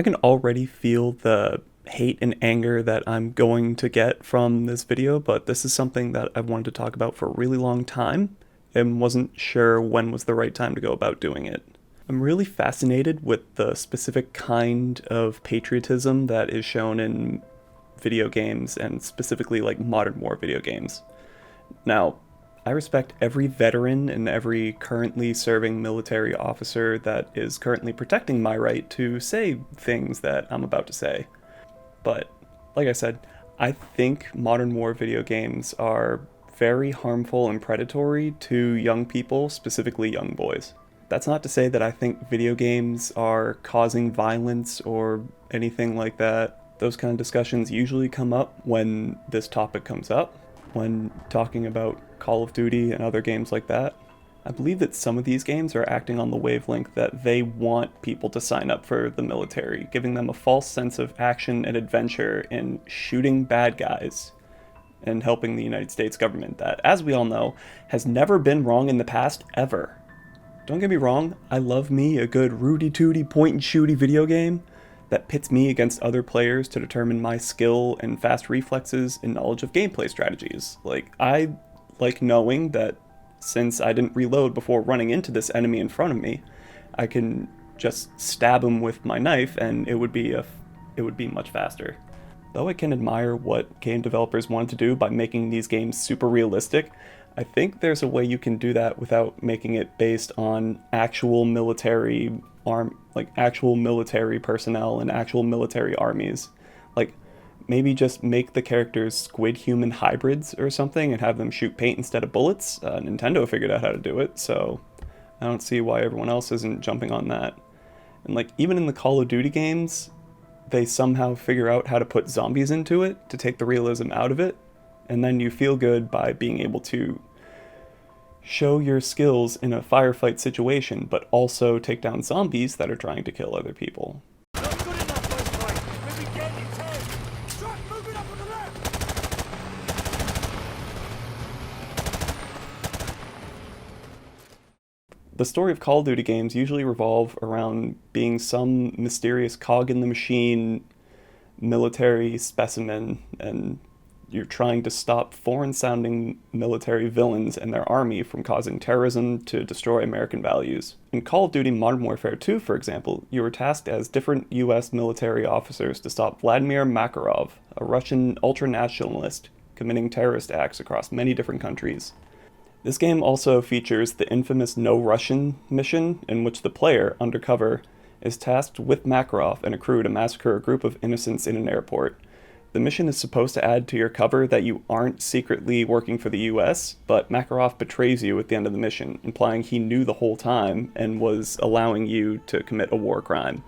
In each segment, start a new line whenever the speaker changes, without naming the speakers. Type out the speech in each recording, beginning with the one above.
I can already feel the hate and anger that I'm going to get from this video, but this is something that I've wanted to talk about for a really long time and wasn't sure when was the right time to go about doing it. I'm really fascinated with the specific kind of patriotism that is shown in video games and specifically like modern war video games. Now, I respect every veteran and every currently serving military officer that is currently protecting my right to say things that I'm about to say. But, like I said, I think modern war video games are very harmful and predatory to young people, specifically young boys. That's not to say that I think video games are causing violence or anything like that. Those kind of discussions usually come up when this topic comes up, when talking about Call of Duty and other games like that. I believe that some of these games are acting on the wavelength that they want people to sign up for the military, giving them a false sense of action and adventure in shooting bad guys and helping the United States government that, as we all know, has never been wrong in the past, ever. Don't get me wrong, I love me a good rooty-tooty point-and-shooty video game that pits me against other players to determine my skill and fast reflexes and knowledge of gameplay strategies. I like knowing that since I didn't reload before running into this enemy in front of me, I can just stab him with my knife and it would be much faster. Though I can admire what game developers wanted to do by making these games super realistic, I think there's a way you can do that without making it based on actual military actual military personnel and actual military armies. Like, maybe just make the characters squid human hybrids or something and have them shoot paint instead of bullets. Nintendo figured out how to do it, so I don't see why everyone else isn't jumping on that. And even in the Call of Duty games, they somehow figure out how to put zombies into it to take the realism out of it, and then you feel good by being able to show your skills in a firefight situation, but also take down zombies that are trying to kill other people. The story of Call of Duty games usually revolve around being some mysterious cog in the machine, military specimen, and you're trying to stop foreign-sounding military villains and their army from causing terrorism to destroy American values. In Call of Duty Modern Warfare 2, for example, you were tasked as different US military officers to stop Vladimir Makarov, a Russian ultranationalist committing terrorist acts across many different countries. This game also features the infamous No Russian mission, in which the player, undercover, is tasked with Makarov and a crew to massacre a group of innocents in an airport. The mission is supposed to add to your cover that you aren't secretly working for the US, but Makarov betrays you at the end of the mission, implying he knew the whole time and was allowing you to commit a war crime.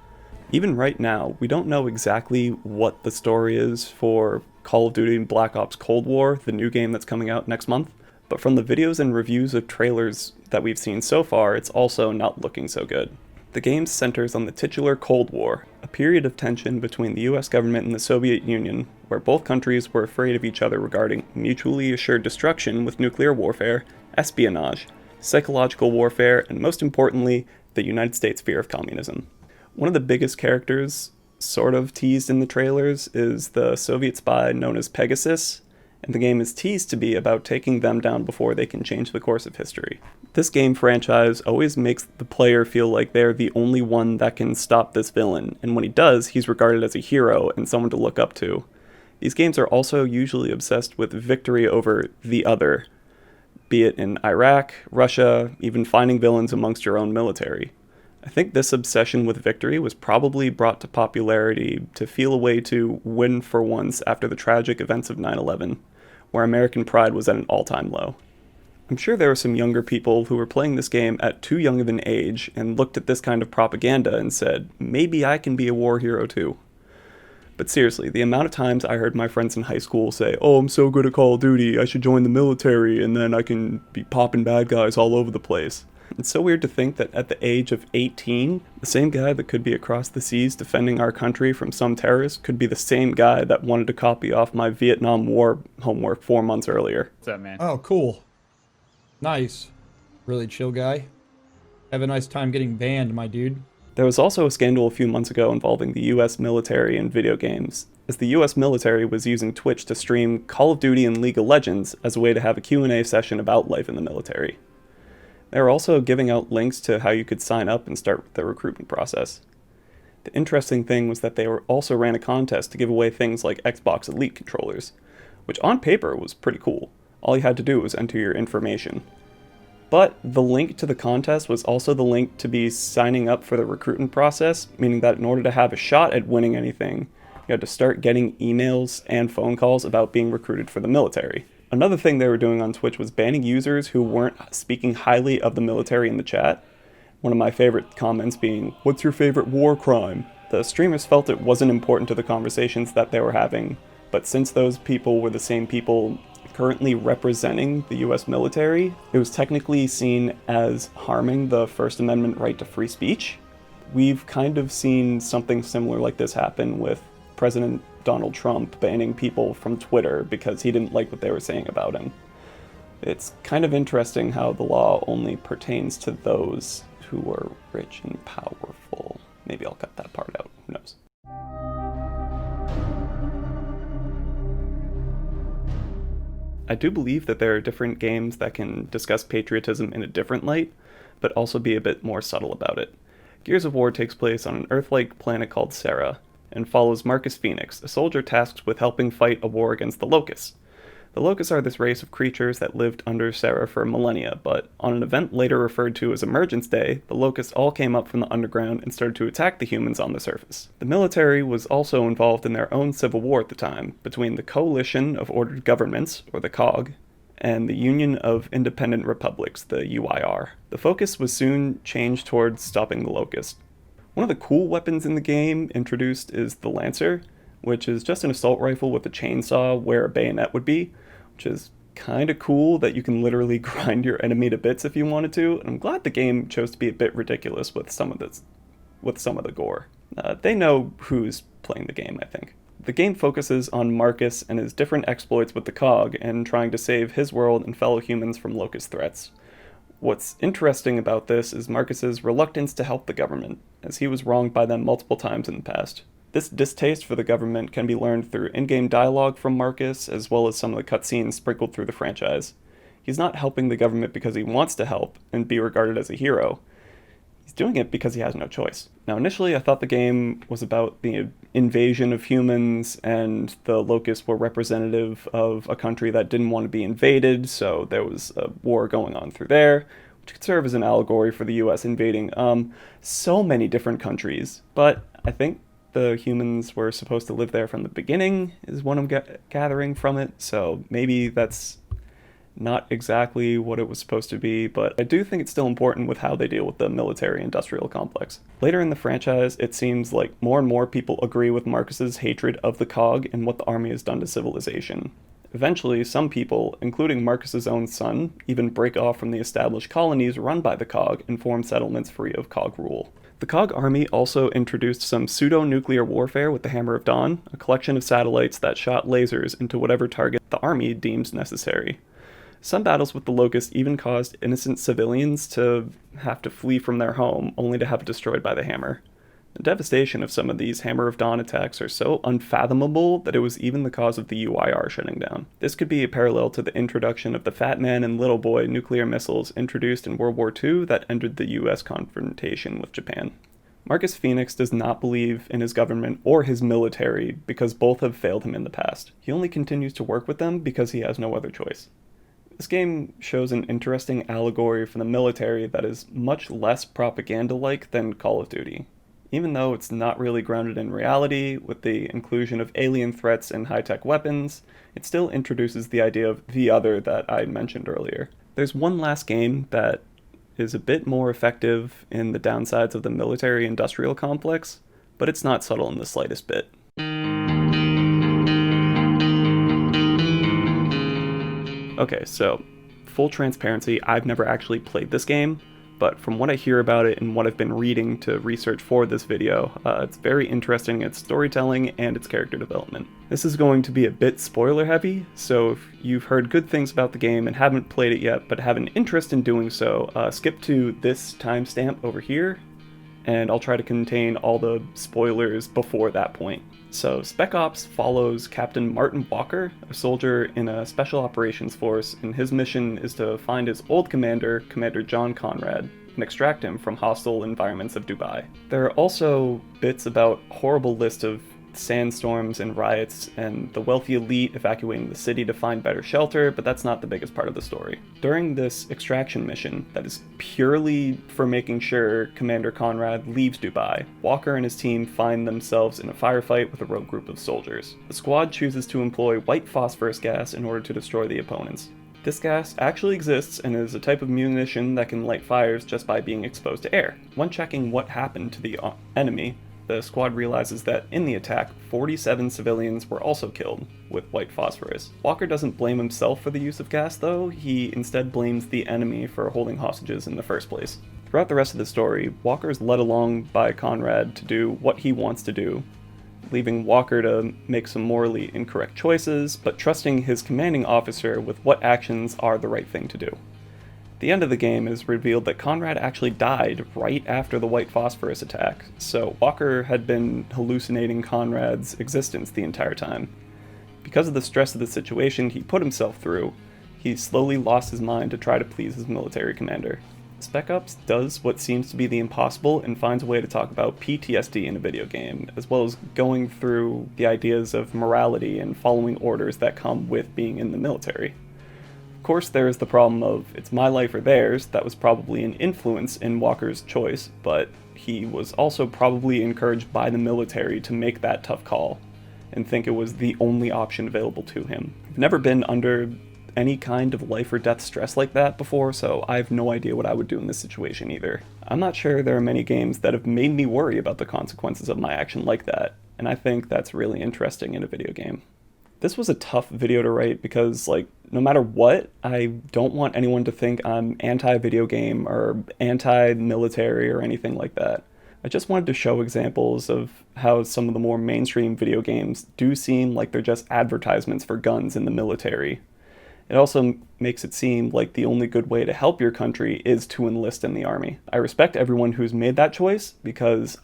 Even right now, we don't know exactly what the story is for Call of Duty Black Ops Cold War, the new game that's coming out next month. But from the videos and reviews of trailers that we've seen so far, it's also not looking so good. The game centers on the titular Cold War, a period of tension between the US government and the Soviet Union, where both countries were afraid of each other regarding mutually assured destruction with nuclear warfare, espionage, psychological warfare, and most importantly, the United States' fear of communism. One of the biggest characters sort of teased in the trailers is the Soviet spy known as Pegasus, and the game is teased to be about taking them down before they can change the course of history. This game franchise always makes the player feel like they're the only one that can stop this villain, and when he does, he's regarded as a hero and someone to look up to. These games are also usually obsessed with victory over the other, be it in Iraq, Russia, even finding villains amongst your own military. I think this obsession with victory was probably brought to popularity to feel a way to win for once after the tragic events of 9/11. Where American pride was at an all-time low. I'm sure there are some younger people who were playing this game at too young of an age and looked at this kind of propaganda and said, maybe I can be a war hero too. But seriously, the amount of times I heard my friends in high school say, oh, I'm so good at Call of Duty, I should join the military and then I can be popping bad guys all over the place. It's so weird to think that at the age of 18, the same guy that could be across the seas defending our country from some terrorist could be the same guy that wanted to copy off my Vietnam War homework 4 months earlier.
What's up, man?
Oh, cool. Nice. Really chill guy. Have a nice time getting banned, my dude.
There was also a scandal a few months ago involving the US military and video games, as the US military was using Twitch to stream Call of Duty and League of Legends as a way to have a Q&A session about life in the military. They were also giving out links to how you could sign up and start the recruitment process. The interesting thing was that they also ran a contest to give away things like Xbox Elite controllers, which on paper was pretty cool. All you had to do was enter your information. But the link to the contest was also the link to be signing up for the recruitment process, meaning that in order to have a shot at winning anything, you had to start getting emails and phone calls about being recruited for the military. Another thing they were doing on Twitch was banning users who weren't speaking highly of the military in the chat. One of my favorite comments being, "What's your favorite war crime?" The streamers felt it wasn't important to the conversations that they were having, but since those people were the same people currently representing the US military, it was technically seen as harming the First Amendment right to free speech. We've kind of seen something similar like this happen with President Donald Trump banning people from Twitter because he didn't like what they were saying about him. It's kind of interesting how the law only pertains to those who are rich and powerful. Maybe I'll cut that part out, who knows. I do believe that there are different games that can discuss patriotism in a different light, but also be a bit more subtle about it. Gears of War takes place on an Earth-like planet called Serra, and follows Marcus Phoenix, a soldier tasked with helping fight a war against the Locusts. The Locusts are this race of creatures that lived under Serra for millennia, but on an event later referred to as Emergence Day, the Locusts all came up from the underground and started to attack the humans on the surface. The military was also involved in their own civil war at the time, between the Coalition of Ordered Governments, or the COG, and the Union of Independent Republics, the UIR. The focus was soon changed towards stopping the Locusts. One of the cool weapons in the game introduced is the Lancer, which is just an assault rifle with a chainsaw where a bayonet would be, which is kind of cool that you can literally grind your enemy to bits if you wanted to, and I'm glad the game chose to be a bit ridiculous with some of the gore. They know who's playing the game, I think. The game focuses on Marcus and his different exploits with the COG and trying to save his world and fellow humans from Locust threats. What's interesting about this is Marcus's reluctance to help the government, as he was wronged by them multiple times in the past. This distaste for the government can be learned through in-game dialogue from Marcus, as well as some of the cutscenes sprinkled through the franchise. He's not helping the government because he wants to help and be regarded as a hero. He's doing it because he has no choice. Now, initially I thought the game was about the invasion of humans, and the Locusts were representative of a country that didn't want to be invaded, so there was a war going on through there, which could serve as an allegory for the US invading so many different countries. But I think the humans were supposed to live there from the beginning, is what I'm gathering from it, so maybe that's not exactly what it was supposed to be, but I do think it's still important with how they deal with the military-industrial complex. Later in the franchise, it seems like more and more people agree with Marcus's hatred of the COG and what the army has done to civilization. Eventually, some people, including Marcus's own son, even break off from the established colonies run by the COG and form settlements free of COG rule. The COG army also introduced some pseudo-nuclear warfare with the Hammer of Dawn, a collection of satellites that shot lasers into whatever target the army deems necessary. Some battles with the Locusts even caused innocent civilians to have to flee from their home, only to have it destroyed by the Hammer. The devastation of some of these Hammer of Dawn attacks are so unfathomable that it was even the cause of the UIR shutting down. This could be a parallel to the introduction of the Fat Man and Little Boy nuclear missiles introduced in World War II that ended the US confrontation with Japan. Marcus Phoenix does not believe in his government or his military because both have failed him in the past. He only continues to work with them because he has no other choice. This game shows an interesting allegory for the military that is much less propaganda-like than Call of Duty. Even though it's not really grounded in reality, with the inclusion of alien threats and high-tech weapons, it still introduces the idea of the other that I mentioned earlier. There's one last game that is a bit more effective in the downsides of the military-industrial complex, but it's not subtle in the slightest bit. Okay, so full transparency, I've never actually played this game, but from what I hear about it and what I've been reading to research for this video, it's very interesting in its storytelling and its character development. This is going to be a bit spoiler heavy, so if you've heard good things about the game and haven't played it yet but have an interest in doing so, skip to this timestamp over here and I'll try to contain all the spoilers before that point. So, Spec Ops follows Captain Martin Walker, a soldier in a special operations force, and his mission is to find his old commander, Commander John Conrad, and extract him from hostile environments of Dubai. There are also bits about a horrible list of sandstorms and riots and the wealthy elite evacuating the city to find better shelter, but that's not the biggest part of the story. During this extraction mission that is purely for making sure Commander Conrad leaves Dubai, Walker and his team find themselves in a firefight with a rogue group of soldiers. The squad chooses to employ white phosphorus gas in order to destroy the opponents. This gas actually exists and is a type of munition that can light fires just by being exposed to air. When checking what happened to the enemy, the squad realizes that in the attack, 47 civilians were also killed with white phosphorus. Walker doesn't blame himself for the use of gas though, he instead blames the enemy for holding hostages in the first place. Throughout the rest of the story, Walker is led along by Conrad to do what he wants to do, leaving Walker to make some morally incorrect choices, but trusting his commanding officer with what actions are the right thing to do. At the end of the game is revealed that Conrad actually died right after the white phosphorus attack, so Walker had been hallucinating Conrad's existence the entire time. Because of the stress of the situation he put himself through, he slowly lost his mind to try to please his military commander. Spec Ops does what seems to be the impossible and finds a way to talk about PTSD in a video game, as well as going through the ideas of morality and following orders that come with being in the military. Of course, there is the problem of it's my life or theirs. That was probably an influence in Walker's choice, but he was also probably encouraged by the military to make that tough call and think it was the only option available to him. I've never been under any kind of life or death stress like that before, so I have no idea what I would do in this situation either. I'm not sure there are many games that have made me worry about the consequences of my action like that, and I think that's really interesting in a video game. This was a tough video to write because, no matter what, I don't want anyone to think I'm anti-video game or anti-military or anything like that. I just wanted to show examples of how some of the more mainstream video games do seem like they're just advertisements for guns in the military. It also makes it seem like the only good way to help your country is to enlist in the army. I respect everyone who's made that choice because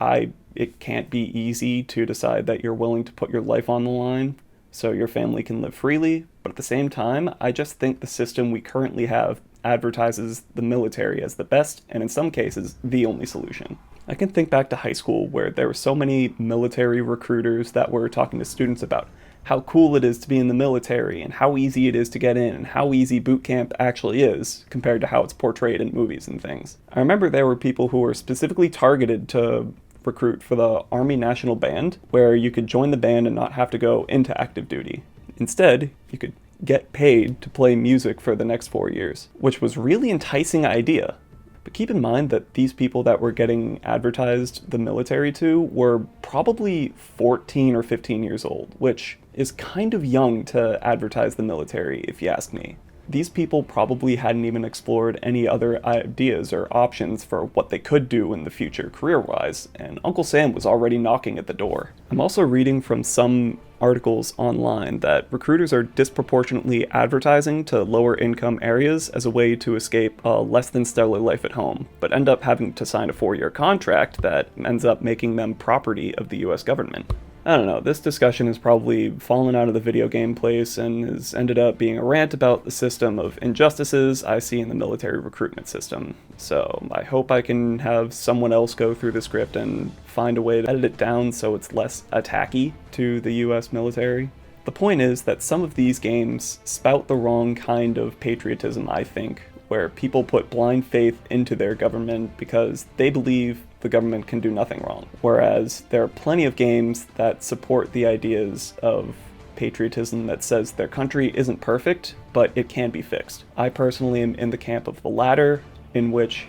it can't be easy to decide that you're willing to put your life on the line so your family can live freely, but at the same time, I just think the system we currently have advertises the military as the best, and in some cases, the only solution. I can think back to high school where there were so many military recruiters that were talking to students about how cool it is to be in the military and how easy it is to get in and how easy boot camp actually is compared to how it's portrayed in movies and things. I remember there were people who were specifically targeted to recruit for the Army National Band, where you could join the band and not have to go into active duty. Instead, you could get paid to play music for the next 4 years, which was really enticing idea. But keep in mind that these people that were getting advertised the military to were probably 14 or 15 years old, which is kind of young to advertise the military, if you ask me. These people probably hadn't even explored any other ideas or options for what they could do in the future career-wise, and Uncle Sam was already knocking at the door. I'm also reading from some articles online that recruiters are disproportionately advertising to lower income areas as a way to escape a less than stellar life at home, but end up having to sign a 4-year contract that ends up making them property of the US government. I don't know, this discussion has probably fallen out of the video game place and has ended up being a rant about the system of injustices I see in the military recruitment system. So I hope I can have someone else go through the script and find a way to edit it down so it's less attacky to the US military. The point is that some of these games spout the wrong kind of patriotism, I think, where people put blind faith into their government because they believe the government can do nothing wrong. Whereas there are plenty of games that support the ideas of patriotism that says their country isn't perfect, but it can be fixed. I personally am in the camp of the latter, in which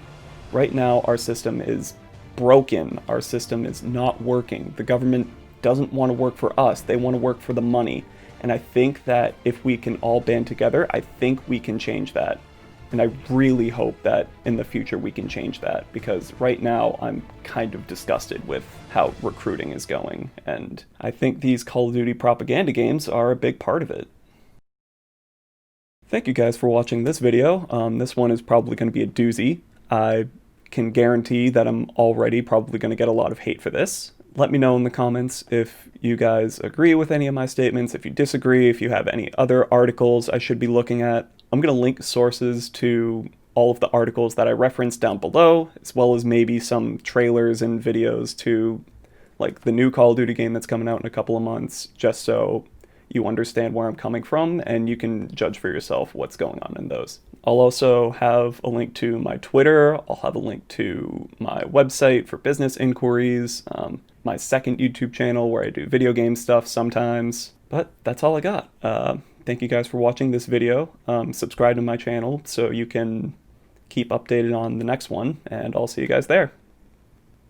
right now our system is broken, our system is not working. The government doesn't want to work for us, they want to work for the money. And I think that if we can all band together, I think we can change that. And I really hope that in the future we can change that, because right now I'm kind of disgusted with how recruiting is going, and I think these Call of Duty propaganda games are a big part of it. Thank you guys for watching this video. This one is probably going to be a doozy. I can guarantee that I'm already probably going to get a lot of hate for this. Let me know in the comments if you guys agree with any of my statements, if you disagree, if you have any other articles I should be looking at. I'm going to link sources to all of the articles that I referenced down below, as well as maybe some trailers and videos to like the new Call of Duty game that's coming out in a couple of months, just so you understand where I'm coming from and you can judge for yourself what's going on in those. I'll also have a link to my Twitter. I'll have a link to my website for business inquiries, my second YouTube channel where I do video game stuff sometimes. But that's all I got. Thank you guys for watching this video. Subscribe to my channel so you can keep updated on the next one, and I'll see you guys there.